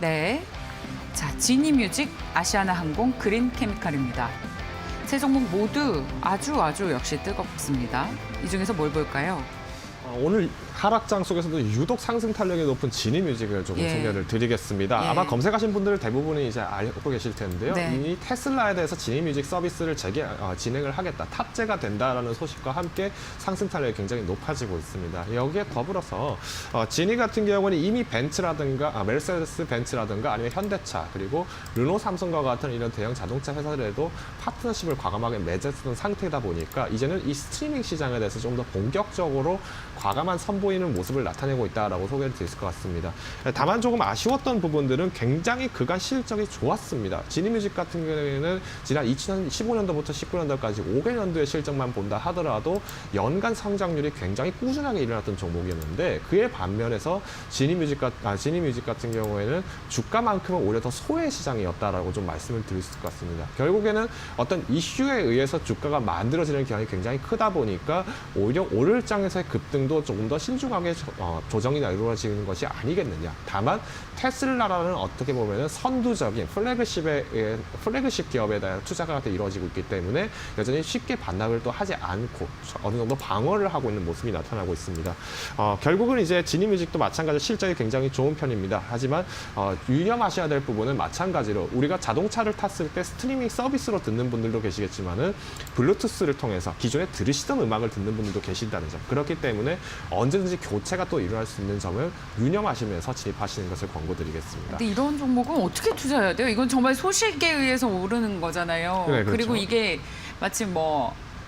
네. 자, 지니뮤직, 아시아나항공, 그린케미칼입니다. 세 종목 모두 아주 역시 뜨겁습니다. 이 중에서 뭘 볼까요? 오늘 하락장 속에서도 유독 상승 탄력이 높은 지니뮤직을 조금 예. 소개를 드리겠습니다. 예. 아마 검색하신 분들 대부분이 이제 알고 계실 텐데요. 네. 이 테슬라에 대해서 지니뮤직 서비스를 진행을 하겠다, 탑재가 된다라는 소식과 함께 상승 탄력이 굉장히 높아지고 있습니다. 여기에 더불어서 지니 같은 경우는 이미 벤츠라든가 메르세데스 벤츠라든가 아니면 현대차 그리고 르노 삼성과 같은 이런 대형 자동차 회사들에도 파트너십을 과감하게 맺었던 상태다 보니까 이제는 이 스트리밍 시장에 대해서 좀 더 본격적으로 과감한 선보이는 모습을 나타내고 있다라고 소개를 드릴 것 같습니다. 다만 조금 아쉬웠던 부분들은 굉장히 그간 실적이 좋았습니다. 지니뮤직 같은 경우에는 지난 2015년도부터 19년도까지 5개년도의 실적만 본다 하더라도 연간 성장률이 굉장히 꾸준하게 일어났던 종목이었는데 그에 반면에서 지니뮤직 같은 경우에는 주가만큼은 오히려 더 소외 시장이었다라고 좀 말씀을 드릴 수 있을 것 같습니다. 결국에는 어떤 이슈에 의해서 주가가 만들어지는 경향이 굉장히 크다 보니까 오히려 오를 장에서의 급등도 조금 더 신중하게 조정이 이루어지는 것이 아니겠느냐. 다만 테슬라라는 어떻게 보면 선두적인 플래그십 기업에 대한 투자가 이루어지고 있기 때문에 여전히 쉽게 반납을 또 하지 않고 어느 정도 방어를 하고 있는 모습이 나타나고 있습니다. 결국은 이제 지니뮤직도 마찬가지로 실적이 굉장히 좋은 편입니다. 하지만 유념하셔야 될 부분은 마찬가지로 우리가 자동차를 탔을 때 스트리밍 서비스로 듣는 분들도 계시겠지만은 블루투스를 통해서 기존에 들으시던 음악을 듣는 분들도 계신다는 점. 그렇기 때문에 언제든지 교체가 또 일어날 수 있는 점을 유념하시면서 진입하시는 것을 권고드리겠습니다. 근데 이런 종목은 어떻게 투자해야 돼요? 이건 정말 소식에 의해서 오르는 거잖아요. 네, 그렇죠. 그리고 이게 마치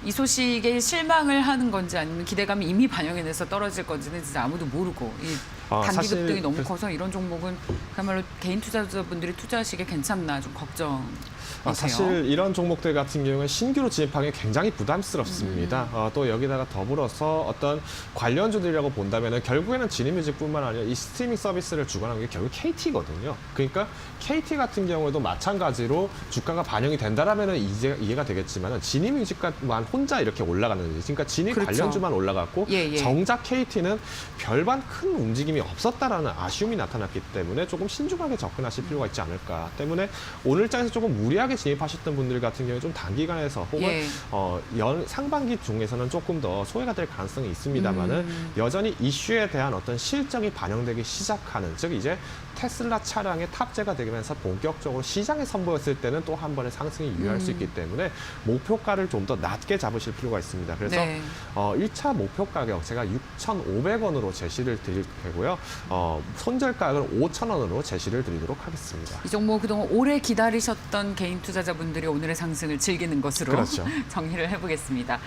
이 소식에 실망을 하는 건지 아니면 기대감이 이미 반영이 돼서 떨어질 건지는 진짜 아무도 모르고 이 단기 사실 급등이 너무 커서 이런 종목은 그야말로 개인 투자자분들이 투자하시기에 괜찮나 좀 걱정이세요. 사실 이런 종목들 같은 경우는 신규로 진입하기 굉장히 부담스럽습니다. 또 여기다가 더불어서 어떤 관련주들이라고 본다면 결국에는 지니뮤직뿐만 아니라 이 스트리밍 서비스를 주관하는 게 결국 KT거든요. 그러니까 KT 같은 경우에도 마찬가지로 주가가 반영이 된다라면 이해가 되겠지만 지니뮤직만 혼자 이렇게 올라가는지, 그러니까 지니 그렇죠. 관련주만 올라갔고 예. 정작 KT는 별반 큰 움직임이 없었다라는 아쉬움이 나타났기 때문에 조금 신중하게 접근하실 필요가 있지 않을까. 때문에 오늘 장에서 조금 무리하게 진입하셨던 분들 같은 경우에 좀 단기간에서 혹은 상반기 중에서는 조금 더 소외가 될 가능성이 있습니다만은 여전히 이슈에 대한 어떤 실적이 반영되기 시작하는, 즉 이제 테슬라 차량에 탑재가 되면서 본격적으로 시장에 선보였을 때는 또 한 번의 상승이 유의할 수 있기 때문에 목표가를 좀 더 낮게 잡으실 필요가 있습니다. 그래서 1차 목표 가격 제가 6,500원으로 제시를 드릴 테고요. 손절가격은 5,000원으로 제시를 드리도록 하겠습니다. 이 종목 그동안 오래 기다리셨던 개인 투자자분들이 오늘의 상승을 즐기는 것으로 그렇죠. 정리를 해보겠습니다.